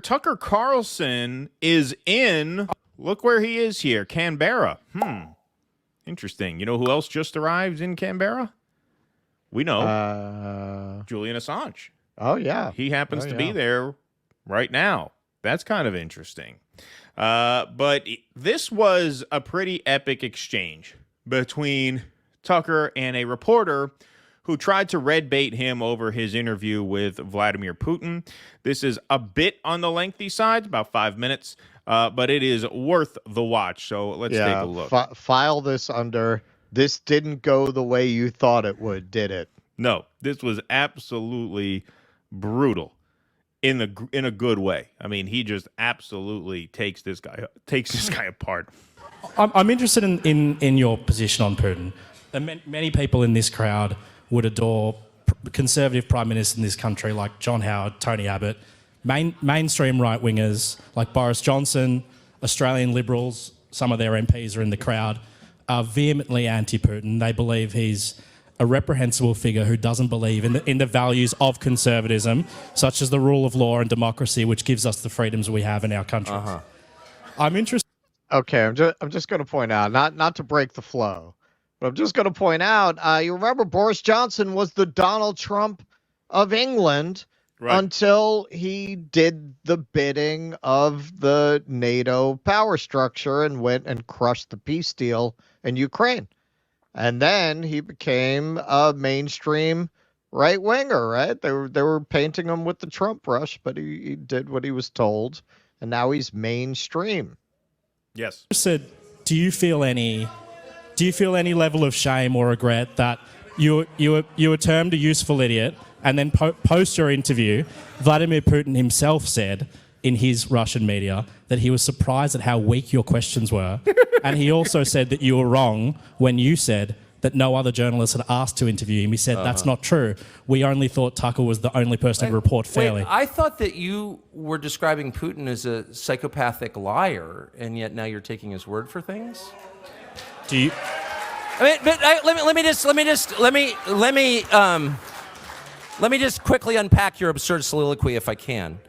Tucker Carlson is in, look where he is here, Canberra. Interesting. You know who else just arrived in Canberra? We know. Julian Assange. Oh, yeah. He happens to be there right now. That's kind of interesting. But this was a pretty epic exchange between Tucker and a reporter who tried to red bait him over his interview with Vladimir Putin. This is a bit on the lengthy side, about 5 minutes, but it is worth the watch. So let's take a look. File this under, this didn't go the way you thought it would, did it? No, this was absolutely brutal in a good way. I mean, he just absolutely takes this guy apart. I'm interested in your position on Putin. Many people in this crowd would adore conservative prime ministers in this country like John Howard, Tony Abbott, mainstream right-wingers like Boris Johnson, Australian Liberals, some of their MPs are in the crowd, are vehemently anti-Putin. They believe he's a reprehensible figure who doesn't believe in the values of conservatism, such as the rule of law and democracy, which gives us the freedoms we have in our country. I'm interested. Okay, I'm just going to point out, not to break the flow, but I'm just going to point out, you remember Boris Johnson was the Donald Trump of England until he did the bidding of the NATO power structure and went and crushed the peace deal in Ukraine. And then he became a mainstream right-winger, right? They were painting him with the Trump brush, but he did what he was told, and now he's mainstream. Yes. Said, do you feel any level of shame or regret that you were termed a useful idiot, and then post your interview, Vladimir Putin himself said in his Russian media that he was surprised at how weak your questions were, and he also said that you were wrong when you said that no other journalist had asked to interview him. He said that's not true. We only thought Tucker was the only person to report fairly. I thought that you were describing Putin as a psychopathic liar, and yet now you're taking his word for things. Do you? I mean, but let me just quickly unpack your absurd soliloquy if I can.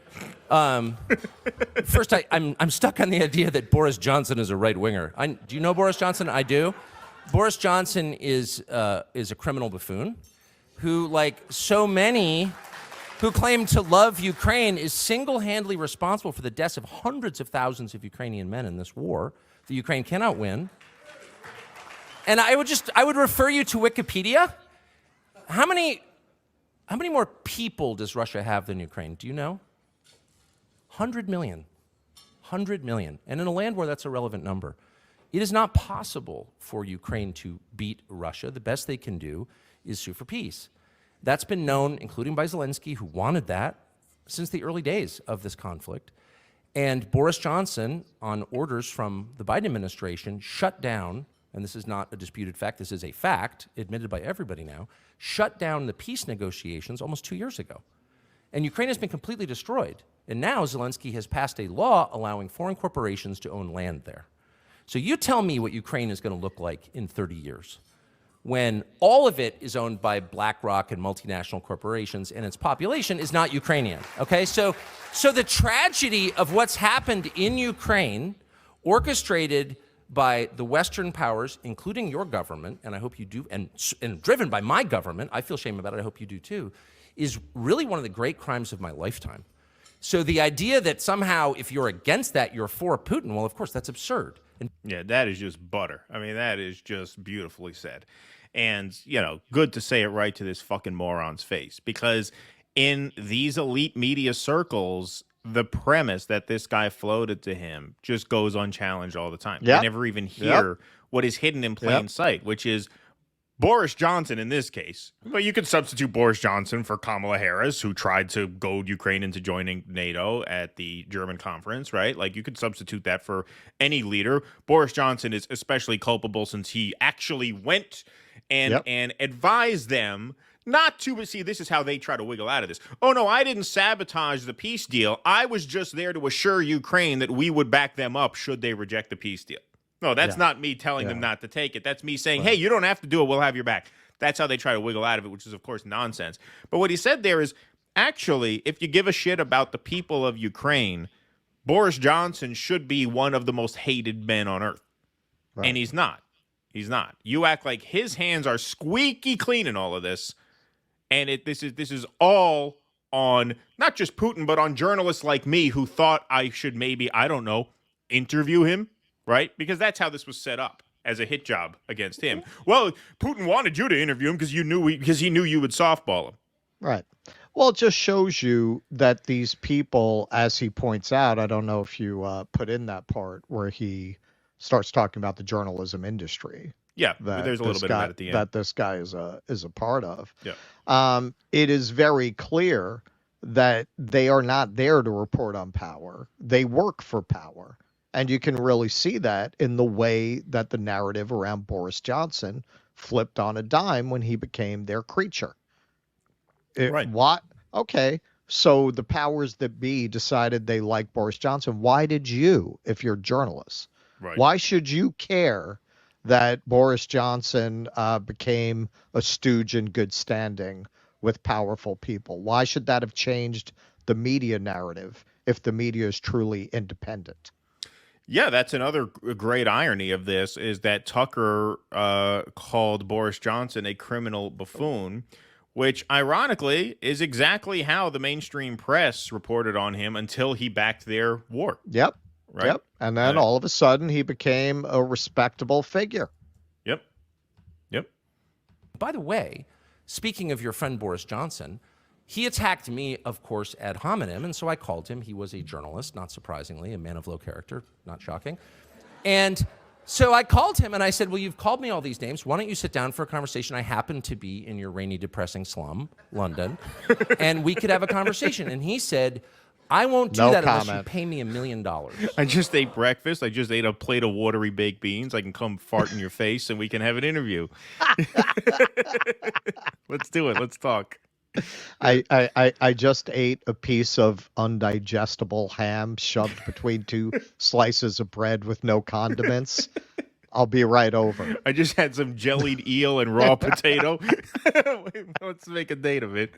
First, I'm stuck on the idea that Boris Johnson is a right winger. Do you know Boris Johnson? I do. Boris Johnson is a criminal buffoon who, like so many who claim to love Ukraine, is single-handedly responsible for the deaths of hundreds of thousands of Ukrainian men in this war that Ukraine cannot win. And I would refer you to Wikipedia. How many more people does Russia have than Ukraine? Do you know? 100 million. 100 million. And in a land war, that's a relevant number. It is not possible for Ukraine to beat Russia. The best they can do is sue for peace. That's been known, including by Zelensky, who wanted that since the early days of this conflict. And Boris Johnson, on orders from the Biden administration, shut down, and this is not a disputed fact, this is a fact, admitted by everybody now, shut down the peace negotiations almost 2 years ago. And Ukraine has been completely destroyed. And now Zelensky has passed a law allowing foreign corporations to own land there. So you tell me what Ukraine is going to look like in 30 years when all of it is owned by BlackRock and multinational corporations and its population is not Ukrainian, okay? So the tragedy of what's happened in Ukraine, orchestrated by the Western powers, including your government, and I hope you do, and driven by my government, I feel shame about it, I hope you do too, is really one of the great crimes of my lifetime. So the idea that somehow if you're against that, you're for Putin, well, of course, that's absurd. Yeah, that is just butter. I mean, that is just beautifully said. And, good to say it right to this fucking moron's face. Because in these elite media circles, the premise that this guy floated to him just goes unchallenged all the time. Yep. You never even hear what is hidden in plain sight, which is Boris Johnson in this case. But you could substitute Boris Johnson for Kamala Harris, who tried to goad Ukraine into joining NATO at the German conference, right? Like, you could substitute that for any leader. Boris Johnson is especially culpable since he actually went and advised them not to see. This is how they try to wiggle out of this. Oh, no, I didn't sabotage the peace deal. I was just there to assure Ukraine that we would back them up should they reject the peace deal. No, that's not me telling them not to take it. That's me saying, hey, you don't have to do it. We'll have your back. That's how they try to wiggle out of it, which is, of course, nonsense. But what he said there is, actually, if you give a shit about the people of Ukraine, Boris Johnson should be one of the most hated men on earth. Right. And he's not. He's not. You act like his hands are squeaky clean in all of this. And this is all on not just Putin, but on journalists like me who thought I should maybe, I don't know, interview him, right? Because that's how this was set up, as a hit job against him. Well, Putin wanted you to interview him because he knew you would softball him. Right. Well, it just shows you that these people, as he points out, I don't know if you put in that part where he starts talking about the journalism industry. Yeah, there's a little bit of that at the end. That this guy is a part of. Yeah. It is very clear that they are not there to report on power. They work for power. And you can really see that in the way that the narrative around Boris Johnson flipped on a dime when he became their creature. Right. What? Okay. So the powers that be decided they like Boris Johnson. Why did you, if you're journalists, right, why should you care that Boris Johnson became a stooge in good standing with powerful people? Why should that have changed the media narrative if the media is truly independent? Yeah, that's another great irony of this, is that Tucker called Boris Johnson a criminal buffoon, which ironically is exactly how the mainstream press reported on him until he backed their war. Yep. Right? Yep. And then all of a sudden he became a respectable figure. Yep. Yep. By the way, speaking of your friend Boris Johnson, he attacked me, of course, ad hominem, and so I called him. He was a journalist, not surprisingly, a man of low character, not shocking. And so I called him and I said, well, you've called me all these names. Why don't you sit down for a conversation? I happen to be in your rainy, depressing slum, London, and we could have a conversation. And he said, I won't do that unless you pay me $1 million. I just ate breakfast. I just ate a plate of watery baked beans. I can come fart in your face and we can have an interview. Let's do it. Let's talk. I just ate a piece of undigestible ham shoved between two slices of bread with no condiments. I'll be right over. I just had some jellied eel and raw potato. Let's make a date of it.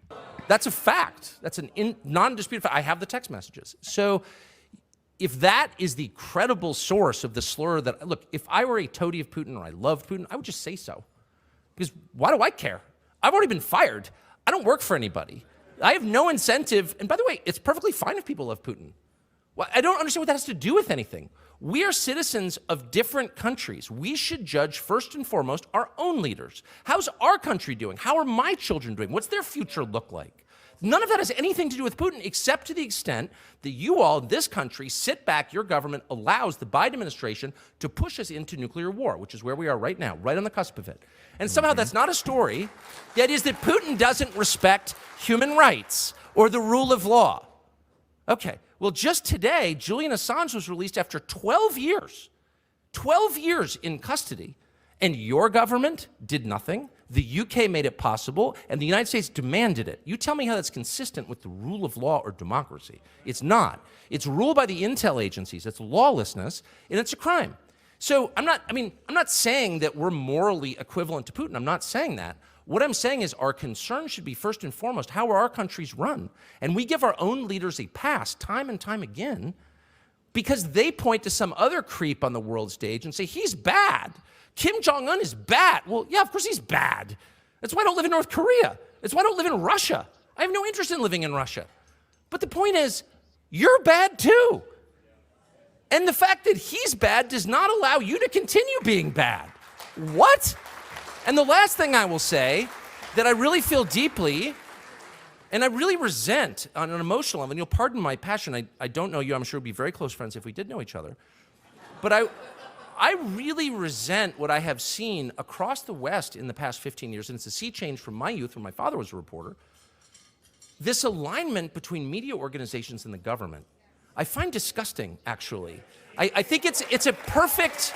That's a fact. That's a non-disputed fact. I have the text messages. So if that is the credible source of the slur that, look, if I were a toady of Putin or I loved Putin, I would just say so. Because why do I care? I've already been fired. I don't work for anybody. I have no incentive. And by the way, it's perfectly fine if people love Putin. Well, I don't understand what that has to do with anything. We are citizens of different countries. We should judge first and foremost our own leaders. How's our country doing? How are my children doing? What's their future look like? None of that has anything to do with Putin, except to the extent that you all, this country, sit back, your government allows the Biden administration to push us into nuclear war, which is where we are right now, right on the cusp of it. And somehow that's not a story. That is that Putin doesn't respect human rights or the rule of law. Okay, well, just today, Julian Assange was released after 12 years. 12 years in custody. And your government did nothing. The UK made it possible, and the United States demanded it. You tell me how that's consistent with the rule of law or democracy. It's not. It's ruled by the intel agencies. It's lawlessness, and it's a crime. So I'm not saying that we're morally equivalent to Putin. I'm not saying that. What I'm saying is our concern should be first and foremost, how are our countries run? And we give our own leaders a pass time and time again because they point to some other creep on the world stage and say, he's bad. Kim Jong-un is bad. Well, yeah, of course he's bad. That's why I don't live in North Korea. That's why I don't live in Russia. I have no interest in living in Russia. But the point is, you're bad too. And the fact that he's bad does not allow you to continue being bad. What? And the last thing I will say that I really feel deeply and I really resent on an emotional level, and you'll pardon my passion, I don't know you, I'm sure we'd be very close friends if we did know each other. But I really resent what I have seen across the West in the past 15 years, and it's a sea change from my youth when my father was a reporter, this alignment between media organizations and the government. I find disgusting, actually. I think it's a perfect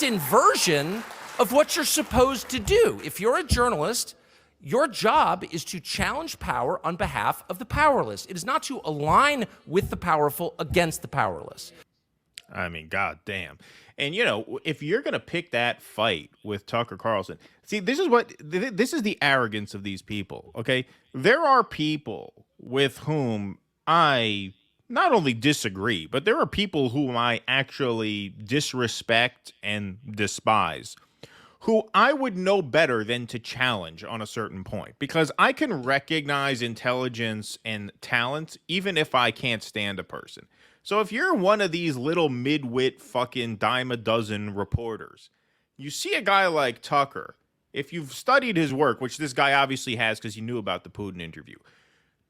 inversion of what you're supposed to do. If you're a journalist, your job is to challenge power on behalf of the powerless. It is not to align with the powerful against the powerless. I mean, goddamn. And if you're gonna pick that fight with Tucker Carlson, see, this is the arrogance of these people. Okay, there are people with whom I not only disagree, but there are people whom I actually disrespect and despise, who I would know better than to challenge on a certain point, because I can recognize intelligence and talent even if I can't stand a person. So if you're one of these little midwit fucking dime a dozen reporters, you see a guy like Tucker, if you've studied his work, which this guy obviously has because he knew about the Putin interview,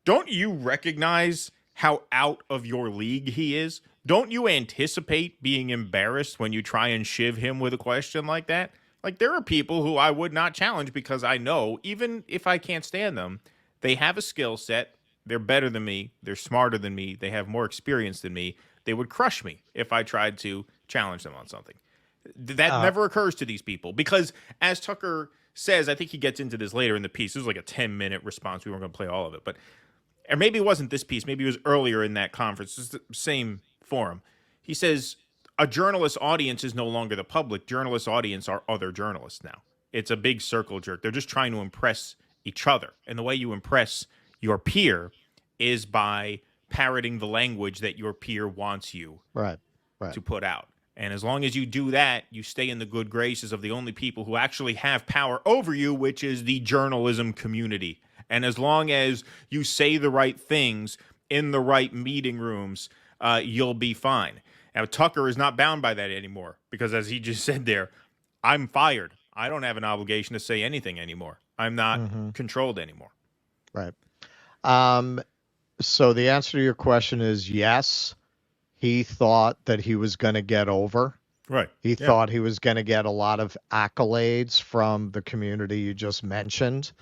don't you recognize how out of your league he is? Don't you anticipate being embarrassed when you try and shiv him with a question like that? Like, there are people who I would not challenge because I know, even if I can't stand them, they have a skill set. They're better than me. They're smarter than me. They have more experience than me. They would crush me if I tried to challenge them on something. That never occurs to these people because, as Tucker says, I think he gets into this later in the piece. This was like a 10-minute response. We weren't going to play all of it. Or maybe it wasn't this piece. Maybe it was earlier in that conference. It's the same forum. He says, a journalist audience is no longer the public. Journalist audience are other journalists now. It's a big circle jerk. They're just trying to impress each other. And the way you impress your peer is by parroting the language that your peer wants you to put out. And as long as you do that, you stay in the good graces of the only people who actually have power over you, which is the journalism community. And as long as you say the right things in the right meeting rooms, you'll be fine. Now, Tucker is not bound by that anymore because, as he just said there, I'm fired. I don't have an obligation to say anything anymore. I'm not controlled anymore. Right. So the answer to your question is yes. He thought that he was going to get over. Right. He thought he was going to get a lot of accolades from the community you just mentioned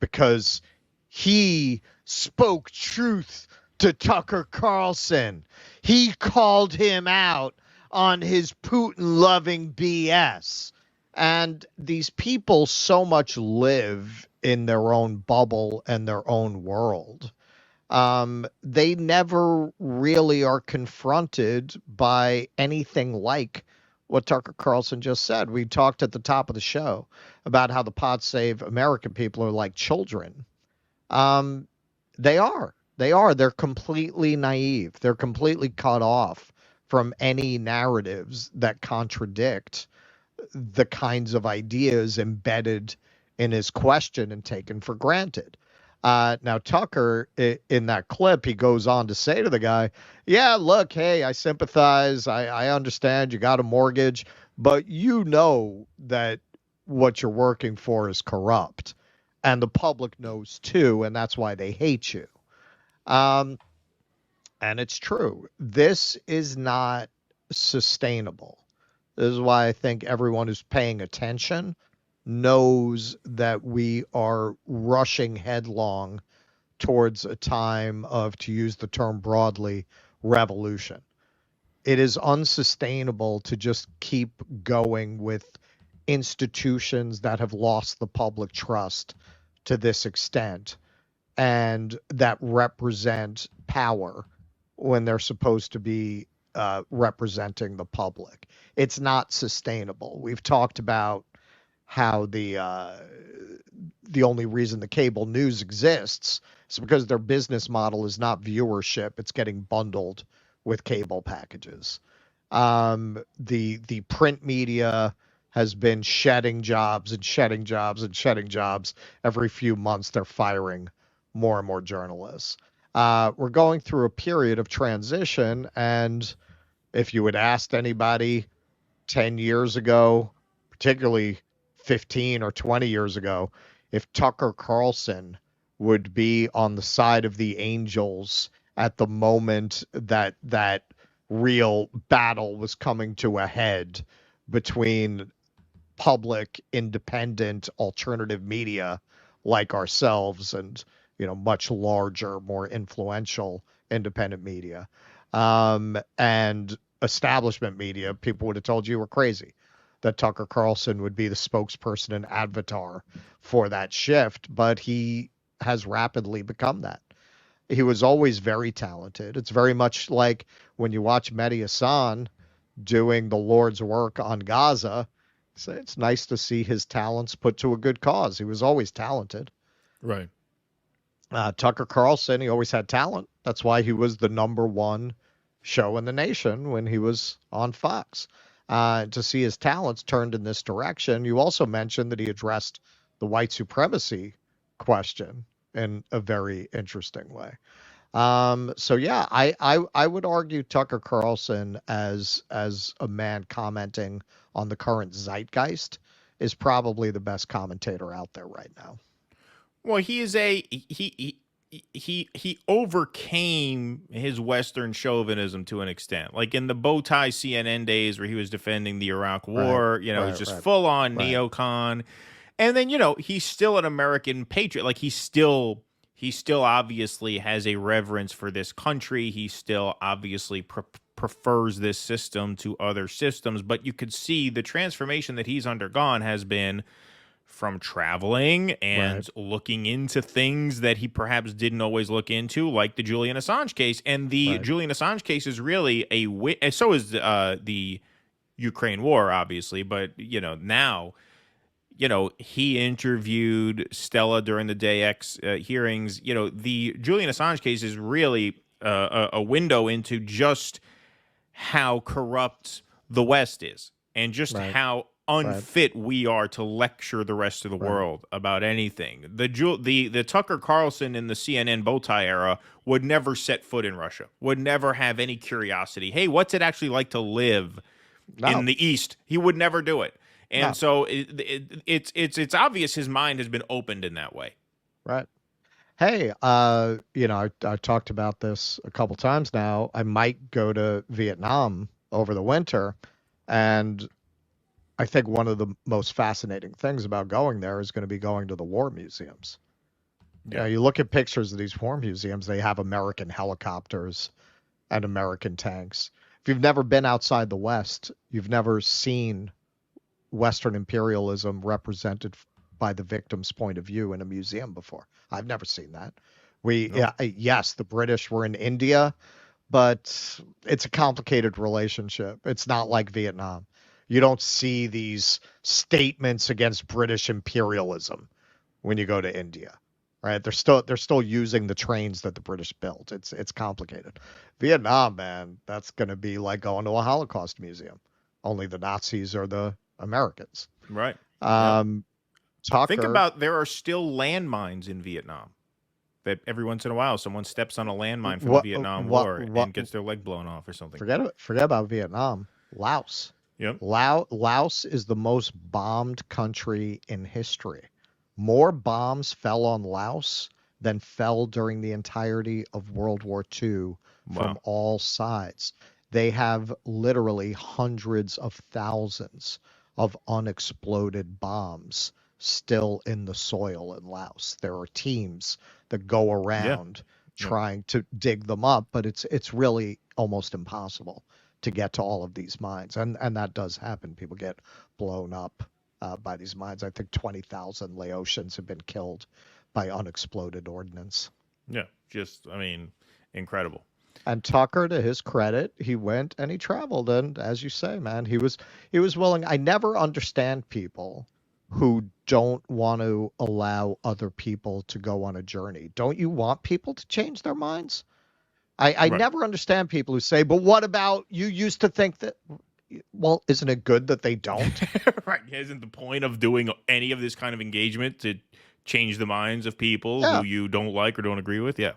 because he spoke truth to Tucker Carlson. He called him out on his Putin-loving BS. And these people so much live in their own bubble and their own world. They never really are confronted by anything like what Tucker Carlson just said. We talked at the top of the show about how the Pod Save American people are like children. They are. They're completely naive. They're completely cut off from any narratives that contradict the kinds of ideas embedded in his question and taken for granted. Now, Tucker, in that clip, he goes on to say to the guy, yeah, look, hey, I sympathize. I understand you got a mortgage, but you know that what you're working for is corrupt. And the public knows too, and that's why they hate you. And it's true. This is not sustainable. This is why I think everyone who's paying attention knows that we are rushing headlong towards a time of, to use the term broadly, revolution. It is unsustainable to just keep going with institutions that have lost the public trust to this extent and that represent power when they're supposed to be representing the public. It's not sustainable. We've talked about how the only reason the cable news exists is because their business model is not viewership. It's getting bundled with cable packages. The print media has been shedding jobs and shedding jobs and shedding jobs. Every few months, they're firing more and more journalists. We're going through a period of transition, and if you had asked anybody 10 years ago, particularly 15 or 20 years ago, if Tucker Carlson would be on the side of the angels at the moment that that real battle was coming to a head between public, independent, alternative media like ourselves and, much larger, more influential independent media, and establishment media, people would have told you were crazy that Tucker Carlson would be the spokesperson and avatar for that shift, but he has rapidly become that. He was always very talented. It's very much like when you watch Mehdi Hassan doing the Lord's work on Gaza. So it's nice to see his talents put to a good cause. He was always talented. Right. Tucker Carlson, he always had talent. That's why he was the #1 show in the nation when he was on Fox. To see his talents turned in this direction. You also mentioned that he addressed the white supremacy question in a very interesting way. So yeah, I would argue Tucker Carlson as a man commenting on the current zeitgeist is probably the best commentator out there right now. Well, he overcame his Western chauvinism to an extent. Like in the bow tie CNN days where he was defending the Iraq War, it was just full on neocon. And then, he's still an American patriot. Like he still obviously has a reverence for this country. He still obviously prefers this system to other systems. But you could see the transformation that he's undergone has been from traveling and looking into things that he perhaps didn't always look into, like the Julian Assange case. And the Julian Assange case is really so is the Ukraine war, obviously. But, now, he interviewed Stella during the Day X hearings. The Julian Assange case is really a window into just how corrupt the West is and just how unfit we are to lecture the rest of the world about anything. The Tucker Carlson in the CNN bow tie era would never set foot in Russia, would never have any curiosity. Hey, what's it actually like to live in the East? He would never do it. And so it's obvious his mind has been opened in that way. Right. Hey, I talked about this a couple times now. I might go to Vietnam over the winter, and I think one of the most fascinating things about going there is going to be going to the war museums. Yeah. You look at pictures of these war museums, they have American helicopters and American tanks. If you've never been outside the West, you've never seen Western imperialism represented by the victim's point of view in a museum before. I've never seen that. Yes, the British were in India, but it's a complicated relationship. It's not like Vietnam. You don't see these statements against British imperialism when you go to India, right? They're still using the trains that the British built. It's complicated. Vietnam, man, that's going to be like going to a Holocaust museum. Only the Nazis are the Americans. Right. Think about there are still landmines in Vietnam. That every once in a while someone steps on a landmine from the Vietnam War and gets their leg blown off or something. Forget about Vietnam. Laos. Yep. Laos is the most bombed country in history. More bombs fell on Laos than fell during the entirety of World War II from all sides. They have literally hundreds of thousands of unexploded bombs still in the soil in Laos. There are teams that go around trying to dig them up, but it's really almost impossible to get to all of these mines. And that does happen. People get blown up by these mines. I think 20,000 Laotians have been killed by unexploded ordnance. Yeah, incredible. And Tucker, to his credit, he went and he traveled. And as you say, man, he was willing. I never understand people who don't want to allow other people to go on a journey. Don't you want people to change their minds? I never understand people who say, but what about you used to think that, well, isn't it good that they don't? Right. Isn't the point of doing any of this kind of engagement to change the minds of people who you don't like or don't agree with? Yeah.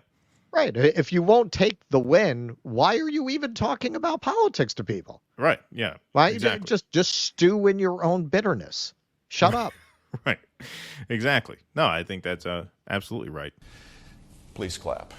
Right. If you won't take the win, why are you even talking about politics to people? Right. Yeah. Why exactly. Just stew in your own bitterness. Shut up. Right. Exactly. No, I think that's absolutely right. Please clap.